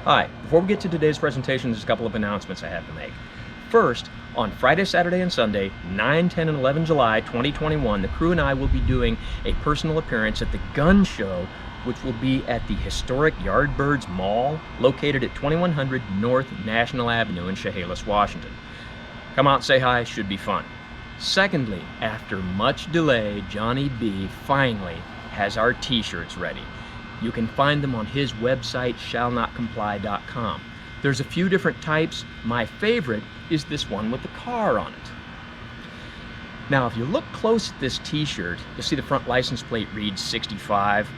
Hi, before we get to today's presentation, there's a couple of announcements I have to make. First, on Friday, Saturday, and Sunday, 9, 10, and 11 July 2021, the crew and I will be doing a personal appearance at the Gun Show, which will be at the historic Yardbirds Mall, located at 2100 North National Avenue in Chehalis, Washington. Come out and say hi, should be fun. Secondly, after much delay, Johnny B finally has our t-shirts ready. You can find them on his website, shallnotcomply.com. There's a few different types. My favorite is this one with the car on it. Now, if you look close at this t-shirt, you'll see the front license plate reads 65.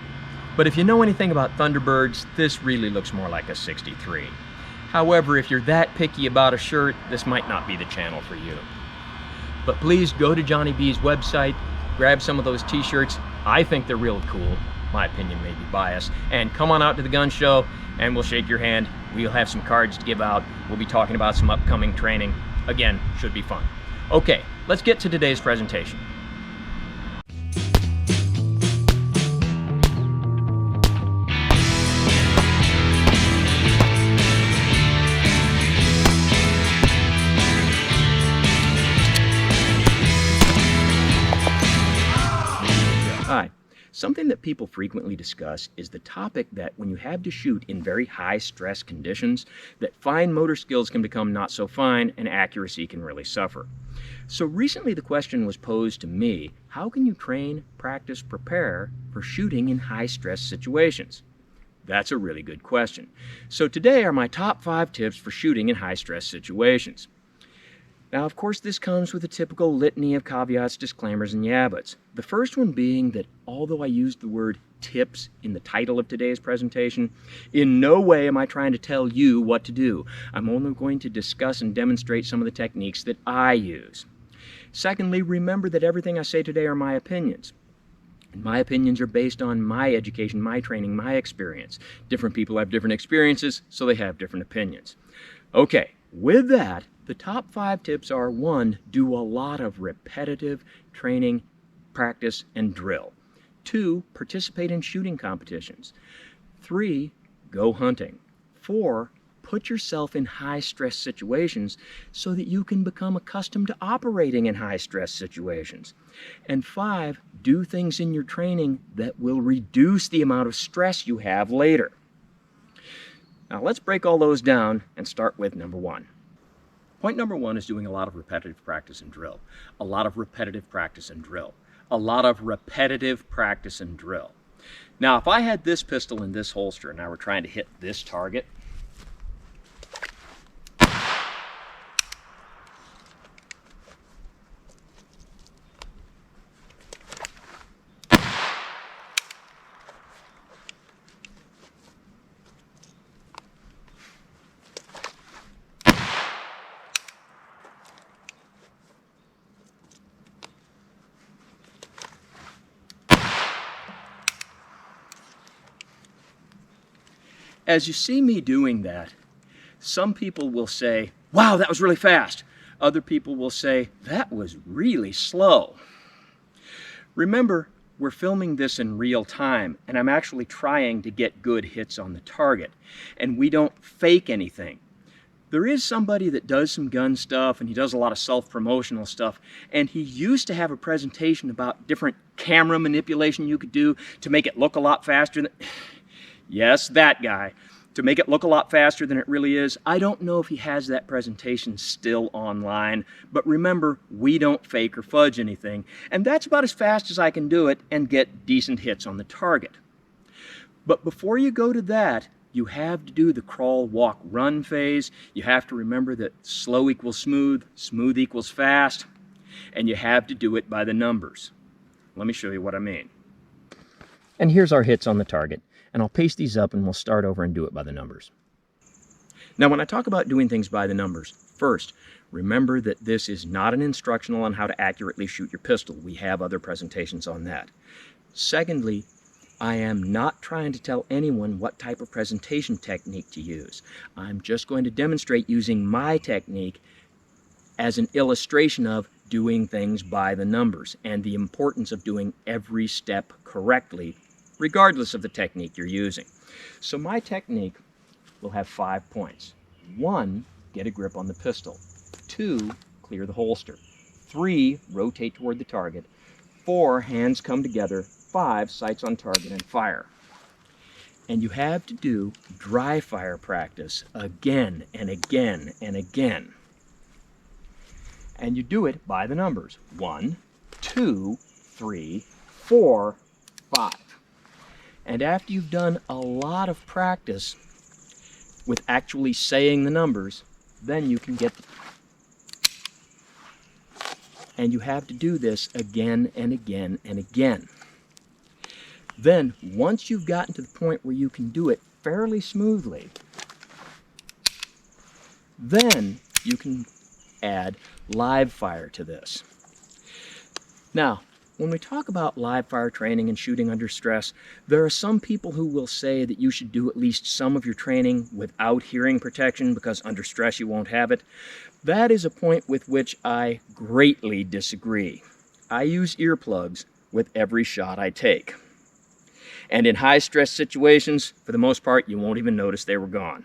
But if you know anything about Thunderbirds, this really looks more like a 63. However, if you're that picky about a shirt, this might not be the channel for you. But please go to Johnny B's website, grab some of those t-shirts. I think they're real cool. My opinion may be biased. And come on out to the Gun Show and we'll shake your hand. We'll have some cards to give out. We'll be talking about some upcoming training. Again, should be fun. Okay, let's get to today's presentation. Hi. Something that people frequently discuss is the topic that when you have to shoot in very high stress conditions, that fine motor skills can become not so fine and accuracy can really suffer. So recently the question was posed to me, how can you train, practice, prepare for shooting in high stress situations? That's a really good question. So today are my top 5 tips for shooting in high stress situations. Now, of course, this comes with a typical litany of caveats, disclaimers, and yabbits. The first one being that although I used the word tips in the title of today's presentation, in no way am I trying to tell you what to do. I'm only going to discuss and demonstrate some of the techniques that I use. Secondly, remember that everything I say today are my opinions. And my opinions are based on my education, my training, my experience. Different people have different experiences, so they have different opinions. Okay, with that, the top 5 tips are: 1, do a lot of repetitive training, practice, and drill. 2, participate in shooting competitions. 3, go hunting. 4, put yourself in high-stress situations so that you can become accustomed to operating in high-stress situations. And 5, do things in your training that will reduce the amount of stress you have later. Now let's break all those down and start with number 1. Point number 1 is doing a lot of repetitive practice and drill. A lot of repetitive practice and drill. A lot of repetitive practice and drill. Now, if I had this pistol in this holster and I were trying to hit this target, as you see me doing that, some people will say, wow, that was really fast. Other people will say, that was really slow. Remember, we're filming this in real time, and I'm actually trying to get good hits on the target, and we don't fake anything. There is somebody that does some gun stuff, and he does a lot of self-promotional stuff, and he used to have a presentation about different camera manipulation you could do to make it look a lot faster than... Yes, that guy. To make it look a lot faster than it really is. I don't know if he has that presentation still online, but remember, we don't fake or fudge anything, and that's about as fast as I can do it and get decent hits on the target. But before you go to that, you have to do the crawl, walk, run phase. You have to remember that slow equals smooth, smooth equals fast, and you have to do it by the numbers. Let me show you what I mean. And here's our hits on the target. And I'll paste these up and we'll start over and do it by the numbers. Now, when I talk about doing things by the numbers, first, remember that this is not an instructional on how to accurately shoot your pistol. We have other presentations on that. Secondly, I am not trying to tell anyone what type of presentation technique to use. I'm just going to demonstrate using my technique as an illustration of doing things by the numbers and the importance of doing every step correctly, regardless of the technique you're using. So my technique will have 5 points. 1, get a grip on the pistol. 2, clear the holster. 3, rotate toward the target. 4, hands come together. 5, sights on target and fire. And you have to do dry fire practice again and again and again. And you do it by the numbers. 1, 2, 3, 4, 5. And after you've done a lot of practice with actually saying the numbers, then you can get... And you have to do this again and again and again. Then, once you've gotten to the point where you can do it fairly smoothly, then you can add live fire to this. Now, when we talk about live fire training and shooting under stress, there are some people who will say that you should do at least some of your training without hearing protection because under stress you won't have it. That is a point with which I greatly disagree. I use earplugs with every shot I take. And in high stress situations, for the most part, you won't even notice they were gone.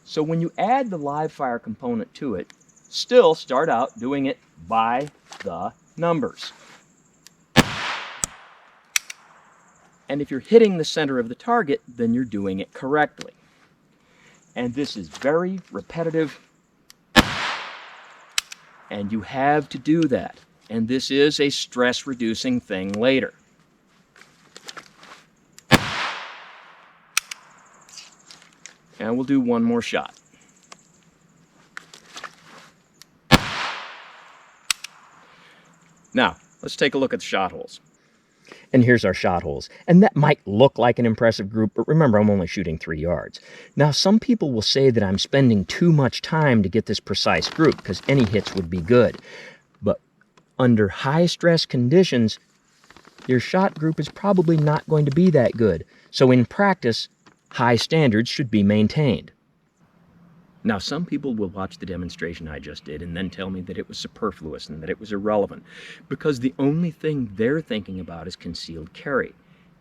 So when you add the live fire component to it, still start out doing it by the numbers. And if you're hitting the center of the target, then you're doing it correctly. And this is very repetitive, and you have to do that. And this is a stress-reducing thing later. And we'll do one more shot. Now, let's take a look at the shot holes. And here's our shot holes. And that might look like an impressive group, but remember, I'm only shooting 3 yards. Now, some people will say that I'm spending too much time to get this precise group, because any hits would be good. But under high stress conditions, your shot group is probably not going to be that good. So in practice, high standards should be maintained. Now, some people will watch the demonstration I just did and then tell me that it was superfluous and that it was irrelevant, because the only thing they're thinking about is concealed carry.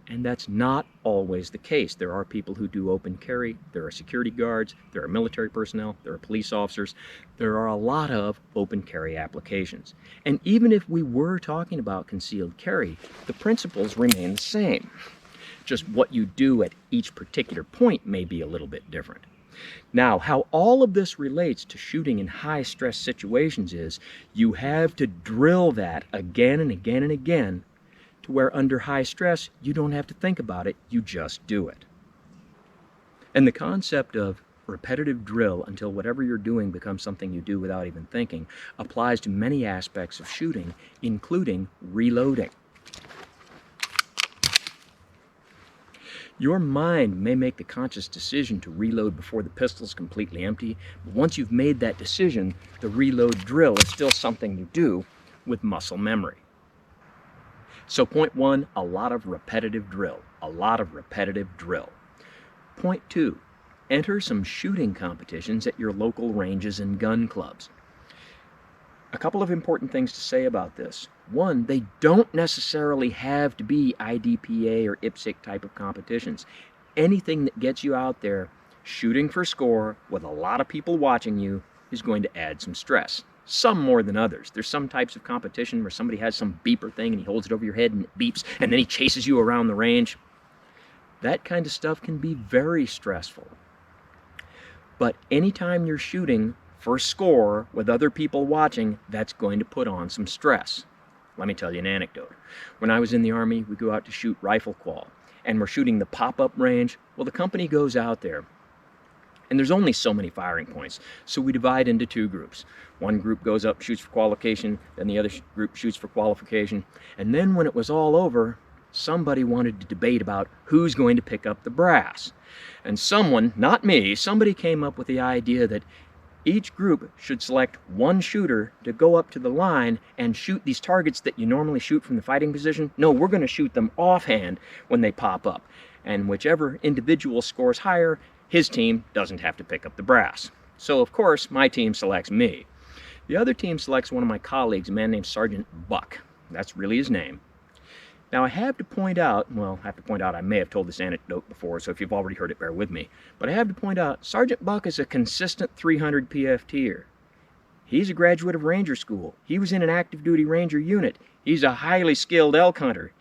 And that's not always the case. There are people who do open carry, there are security guards, there are military personnel, there are police officers. There are a lot of open carry applications. And even if we were talking about concealed carry, the principles remain the same. Just what you do at each particular point may be a little bit different. Now, how all of this relates to shooting in high-stress situations is you have to drill that again and again and again to where under high stress you don't have to think about it, you just do it. And the concept of repetitive drill until whatever you're doing becomes something you do without even thinking applies to many aspects of shooting, including reloading. Your mind may make the conscious decision to reload before the pistol's completely empty, but once you've made that decision, the reload drill is still something you do with muscle memory. So point 1, a lot of repetitive drill. A lot of repetitive drill. Point 2, enter some shooting competitions at your local ranges and gun clubs. A couple of important things to say about this. One, they don't necessarily have to be IDPA or IPSC type of competitions. Anything that gets you out there shooting for score with a lot of people watching you is going to add some stress. Some more than others. There's some types of competition where somebody has some beeper thing and he holds it over your head and it beeps and then he chases you around the range. That kind of stuff can be very stressful. But anytime you're shooting for score with other people watching, that's going to put on some stress. Let me tell you an anecdote. When I was in the Army, we go out to shoot rifle qual, and we're shooting the pop-up range. Well, the company goes out there, and there's only so many firing points, so we divide into 2 groups. One group goes up, shoots for qualification, then the other group shoots for qualification, and then when it was all over, somebody wanted to debate about who's going to pick up the brass. And someone, not me, somebody came up with the idea that each group should select one shooter to go up to the line and shoot these targets that you normally shoot from the fighting position. No, we're going to shoot them offhand when they pop up. And whichever individual scores higher, his team doesn't have to pick up the brass. So, of course, my team selects me. The other team selects one of my colleagues, a man named Sergeant Buck. That's really his name. Now I have to point out, I may have told this anecdote before, so if you've already heard it, bear with me, but I have to point out, Sergeant Buck is a consistent 300 PFT'er. He's a graduate of Ranger School. He was in an active duty Ranger unit. He's a highly skilled elk hunter.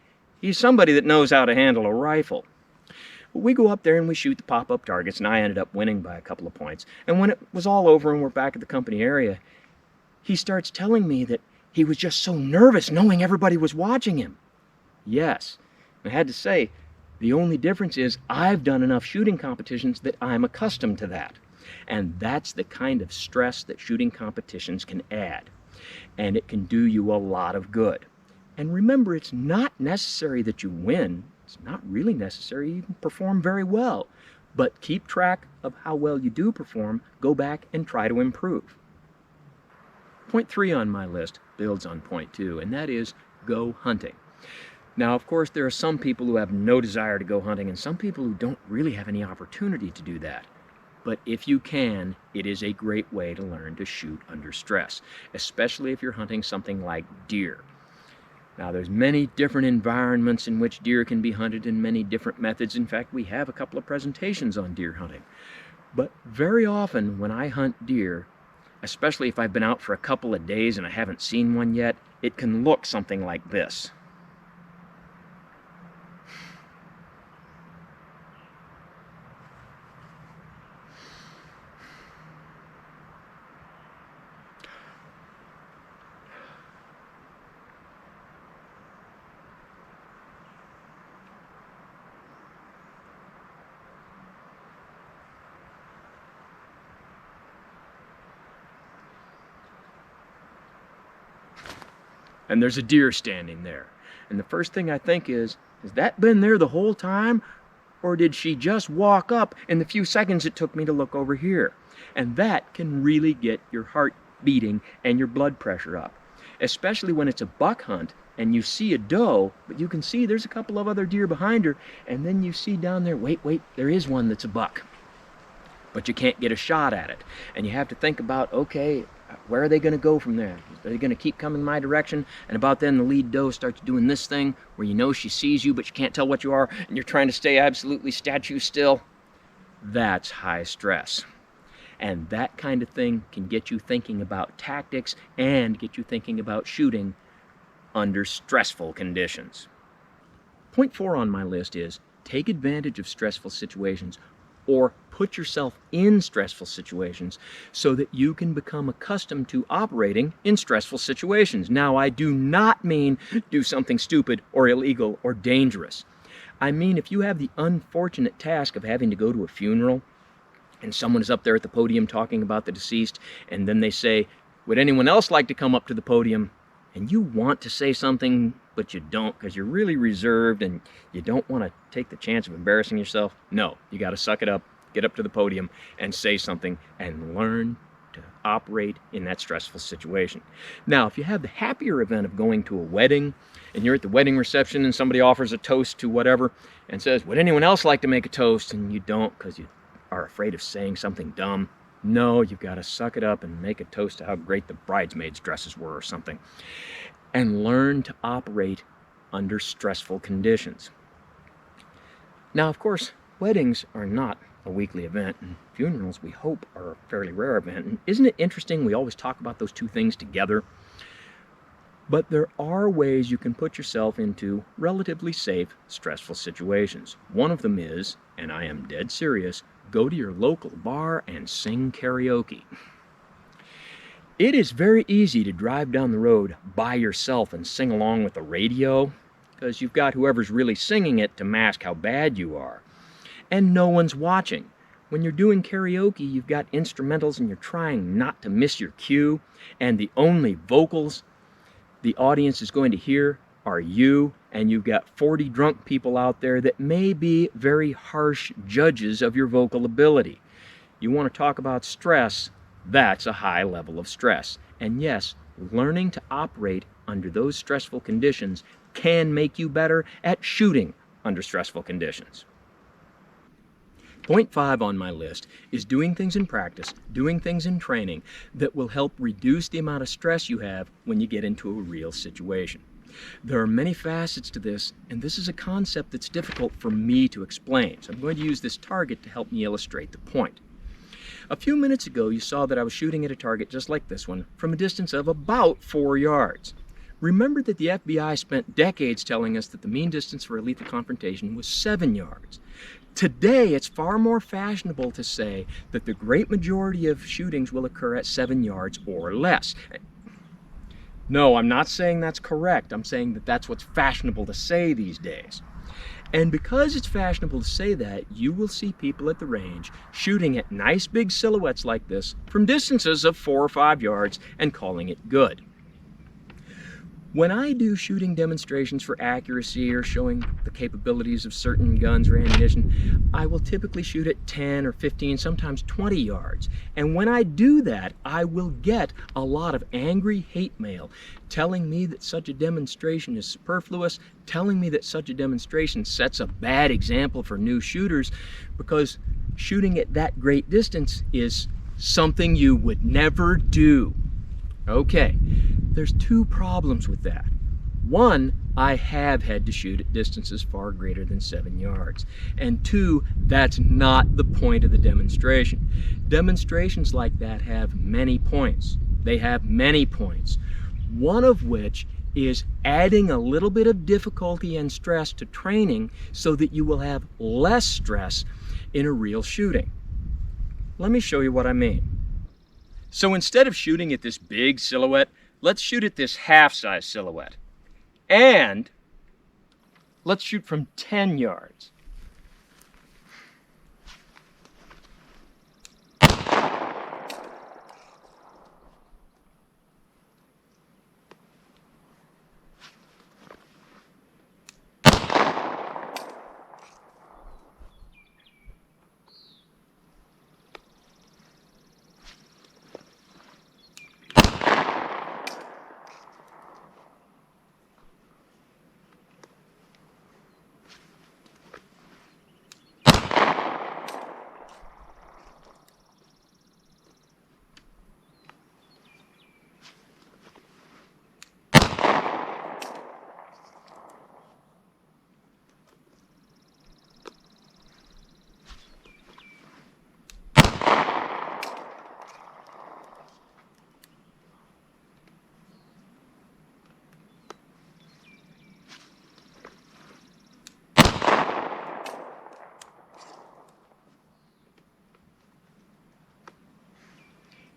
He's somebody that knows how to handle a rifle. But we go up there and we shoot the pop-up targets, and I ended up winning by a couple of points. And when it was all over and we're back at the company area, he starts telling me that he was just so nervous knowing everybody was watching him. Yes, I had to say, the only difference is I've done enough shooting competitions that I'm accustomed to that. And that's the kind of stress that shooting competitions can add. And it can do you a lot of good. And remember, it's not necessary that you win. It's not really necessary you perform very well. But keep track of how well you do perform. Go back and try to improve. Point 3 on my list builds on point 2, and that is go hunting. Now, of course, there are some people who have no desire to go hunting and some people who don't really have any opportunity to do that. But if you can, it is a great way to learn to shoot under stress, especially if you're hunting something like deer. Now, there's many different environments in which deer can be hunted and many different methods. In fact, we have a couple of presentations on deer hunting. But very often when I hunt deer, especially if I've been out for a couple of days and I haven't seen one yet, it can look something like this. And there's a deer standing there. And the first thing I think is, has that been there the whole time? Or did she just walk up in the few seconds it took me to look over here? And that can really get your heart beating and your blood pressure up. Especially when it's a buck hunt and you see a doe, but you can see there's a couple of other deer behind her, and then you see down there, wait, there is one that's a buck. But you can't get a shot at it. And you have to think about, okay, where are they going to go from there? Are they going to keep coming my direction? And about then the lead doe starts doing this thing where you know she sees you but you can't tell what you are and you're trying to stay absolutely statue still. That's high stress. And that kind of thing can get you thinking about tactics and get you thinking about shooting under stressful conditions. Point 4 on my list is take advantage of stressful situations, or put yourself in stressful situations so that you can become accustomed to operating in stressful situations. Now, I do not mean do something stupid or illegal or dangerous. I mean, if you have the unfortunate task of having to go to a funeral and someone is up there at the podium talking about the deceased, and then they say, would anyone else like to come up to the podium? And you want to say something, but you don't because you're really reserved and you don't want to take the chance of embarrassing yourself. No, you got to suck it up, get up to the podium and say something and learn to operate in that stressful situation. Now, if you have the happier event of going to a wedding and you're at the wedding reception and somebody offers a toast to whatever and says, would anyone else like to make a toast? And you don't because you are afraid of saying something dumb. No, you've got to suck it up and make a toast to how great the bridesmaids' dresses were or something. And learn to operate under stressful conditions. Now, of course, weddings are not a weekly event, and funerals, we hope, are a fairly rare event. And isn't it interesting we always talk about those two things together? But there are ways you can put yourself into relatively safe, stressful situations. One of them is, and I am dead serious, go to your local bar and sing karaoke. It is very easy to drive down the road by yourself and sing along with the radio, because you've got whoever's really singing it to mask how bad you are. And no one's watching. When you're doing karaoke, you've got instrumentals and you're trying not to miss your cue, and the only vocals the audience is going to hear are you, and you've got 40 drunk people out there that may be very harsh judges of your vocal ability. You want to talk about stress, that's a high level of stress. And yes, learning to operate under those stressful conditions can make you better at shooting under stressful conditions. Point 5 on my list is doing things in practice, doing things in training that will help reduce the amount of stress you have when you get into a real situation. There are many facets to this, and this is a concept that's difficult for me to explain, so I'm going to use this target to help me illustrate the point. A few minutes ago, you saw that I was shooting at a target just like this one from a distance of about 4 yards. Remember that the FBI spent decades telling us that the mean distance for a lethal confrontation was 7 yards. Today, it's far more fashionable to say that the great majority of shootings will occur at 7 yards or less. No, I'm not saying that's correct. I'm saying that that's what's fashionable to say these days. And because it's fashionable to say that, you will see people at the range shooting at nice big silhouettes like this from distances of 4 or 5 yards and calling it good. When I do shooting demonstrations for accuracy or showing the capabilities of certain guns or ammunition, I will typically shoot at 10 or 15, sometimes 20 yards. And when I do that, I will get a lot of angry hate mail telling me that such a demonstration is superfluous, telling me that such a demonstration sets a bad example for new shooters because shooting at that great distance is something you would never do. Okay, there's 2 problems with that. One, I have had to shoot at distances far greater than 7 yards. And 2, that's not the point of the demonstration. Demonstrations like that have many points. They have many points. One of which is adding a little bit of difficulty and stress to training so that you will have less stress in a real shooting. Let me show you what I mean. So instead of shooting at this big silhouette, let's shoot at this half-size silhouette. And let's shoot from 10 yards.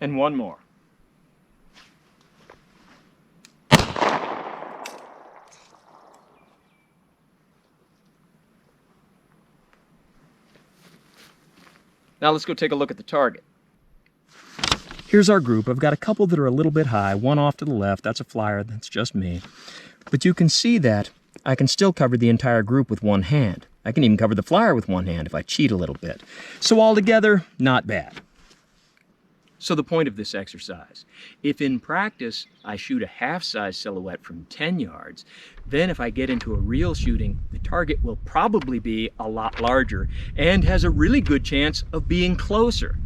And one more. Now let's go take a look at the target. Here's our group. I've got a couple that are a little bit high, one off to the left. That's a flyer, that's just me. But you can see that I can still cover the entire group with one hand. I can even cover the flyer with one hand if I cheat a little bit. So altogether, not bad. So the point of this exercise, if in practice I shoot a half-size silhouette from 10 yards, then if I get into a real shooting, the target will probably be a lot larger and has a really good chance of being closer.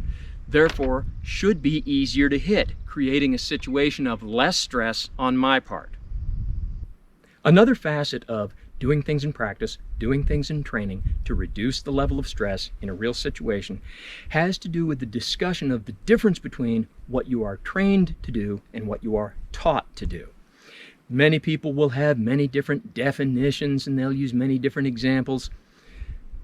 Therefore, should be easier to hit, creating a situation of less stress on my part. Another facet of doing things in practice, doing things in training to reduce the level of stress in a real situation has to do with the discussion of the difference between what you are trained to do and what you are taught to do. Many people will have many different definitions and they'll use many different examples.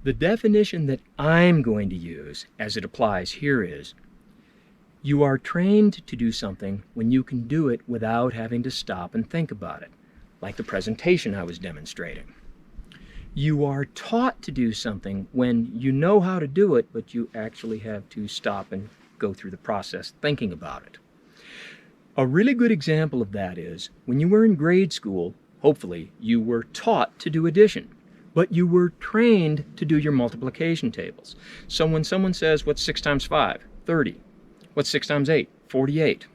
The definition that I'm going to use as it applies here is, you are trained to do something when you can do it without having to stop and think about it, like the presentation I was demonstrating. You are taught to do something when you know how to do it, but you actually have to stop and go through the process thinking about it. A really good example of that is when you were in grade school, hopefully you were taught to do addition, but you were trained to do your multiplication tables. So when someone says, what's 6 times 5? 30. What's 6 times 8? 48.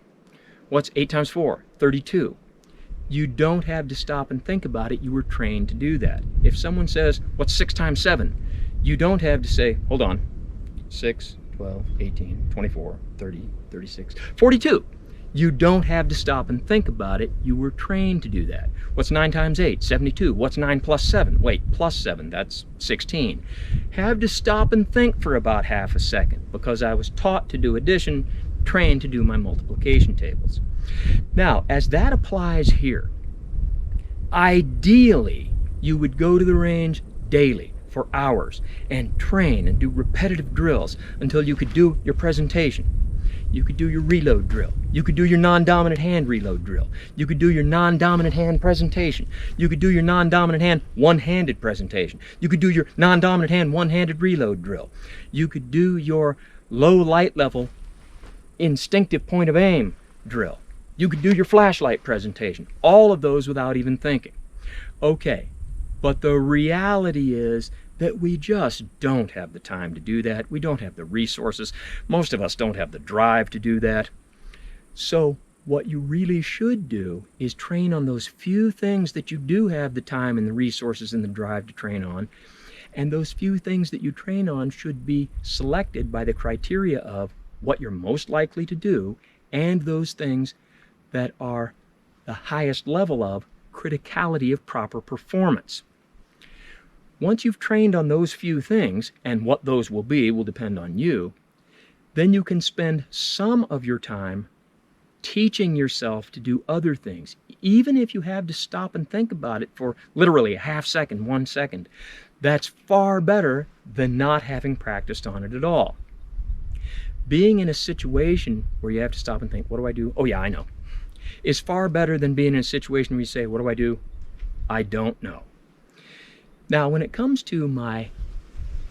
What's 8 times 4? 32. You don't have to stop and think about it. You were trained to do that. If someone says, what's 6 times 7? You don't have to say, hold on, 6, 12, 18, 24, 30, 36, 42. You don't have to stop and think about it. You were trained to do that. What's 9 times 8? 72. What's 9 plus 7? Wait, plus 7, that's 16. Have to stop and think for about half a second because I was taught to do addition, trained to do my multiplication tables. Now, as that applies here, ideally, you would go to the range daily for hours and train and do repetitive drills until you could do your presentation. You could do your reload drill. You could do your non-dominant hand reload drill. You could do your non-dominant hand presentation. You could do your non-dominant hand one-handed presentation. You could do your non-dominant hand one-handed reload drill. You could do your low light level instinctive point of aim drill. You could do your flashlight presentation. All of those without even thinking. Okay, but the reality is that we just don't have the time to do that. We don't have the resources. Most of us don't have the drive to do that. So what you really should do is train on those few things that you do have the time and the resources and the drive to train on. And those few things that you train on should be selected by the criteria of what you're most likely to do and those things that are the highest level of criticality of proper performance. Once you've trained on those few things, and what those will be will depend on you, then you can spend some of your time teaching yourself to do other things. Even if you have to stop and think about it for literally a half second, 1 second, that's far better than not having practiced on it at all. Being in a situation where you have to stop and think, what do I do? Oh yeah, I know. Is far better than being in a situation where you say, what do I do? I don't know. Now, when it comes to my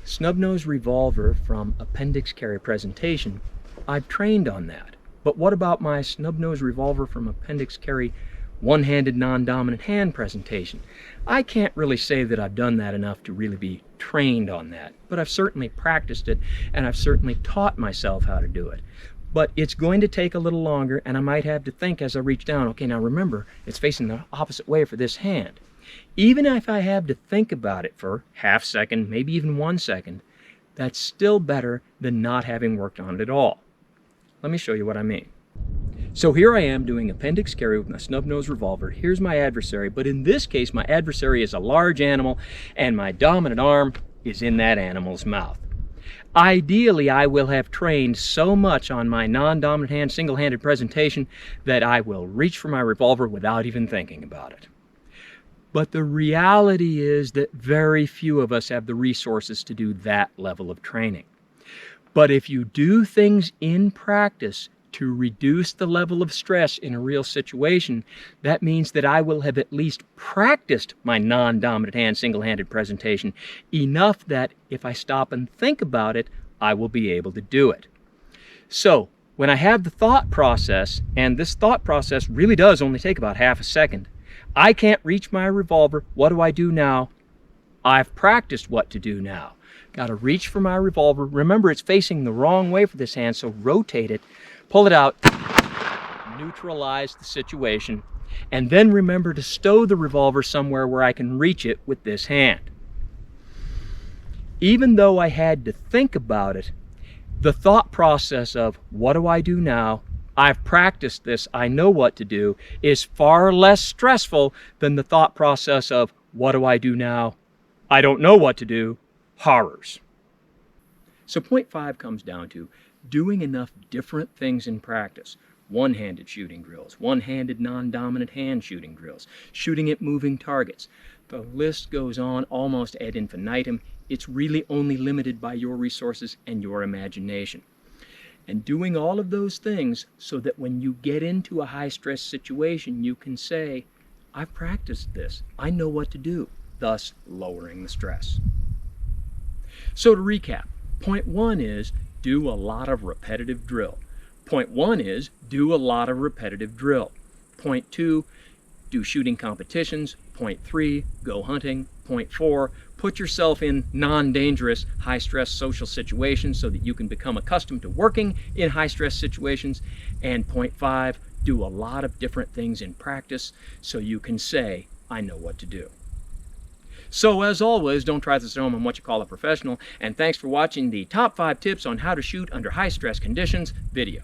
snub-nose revolver from appendix carry presentation, I've trained on that. But what about my snub-nose revolver from appendix carry one-handed non-dominant hand presentation? I can't really say that I've done that enough to really be trained on that, but I've certainly practiced it and I've certainly taught myself how to do it. But it's going to take a little longer, and I might have to think as I reach down, okay, now remember, it's facing the opposite way for this hand. Even if I have to think about it for half second, maybe even 1 second, that's still better than not having worked on it at all. Let me show you what I mean. So here I am doing appendix carry with my snub-nose revolver. Here's my adversary, but in this case, my adversary is a large animal, and my dominant arm is in that animal's mouth. Ideally, I will have trained so much on my non-dominant hand single-handed presentation that I will reach for my revolver without even thinking about it. But the reality is that very few of us have the resources to do that level of training. But if you do things in practice to reduce the level of stress in a real situation, that means that I will have at least practiced my non-dominant hand single-handed presentation enough that if I stop and think about it, I will be able to do it. So when I have the thought process, and this thought process really does only take about half a second, I can't reach my revolver. What do I do now? I've practiced what to do now. Got to reach for my revolver. Remember, it's facing the wrong way for this hand, so rotate it, pull it out, neutralize the situation, and then remember to stow the revolver somewhere where I can reach it with this hand. Even though I had to think about it, the thought process of what do I do now? I've practiced this, I know what to do, is far less stressful than the thought process of what do I do now? I don't know what to do. Horrors. So point 5 comes down to doing enough different things in practice. One-handed shooting drills, one-handed non-dominant hand shooting drills, shooting at moving targets. The list goes on almost ad infinitum. It's really only limited by your resources and your imagination. And doing all of those things so that when you get into a high-stress situation, you can say, I've practiced this. I know what to do, thus lowering the stress. So to recap, point 1 is do a lot of repetitive drill. Point 1 is do a lot of repetitive drill. Point 2, do shooting competitions. Point 3, go hunting. Point 4, put yourself in non-dangerous, high-stress social situations so that you can become accustomed to working in high-stress situations. And point 5, do a lot of different things in practice so you can say, I know what to do. So as always, don't try this at home on what you call a professional, and thanks for watching the Top 5 Tips on How to Shoot Under High-Stress Conditions video.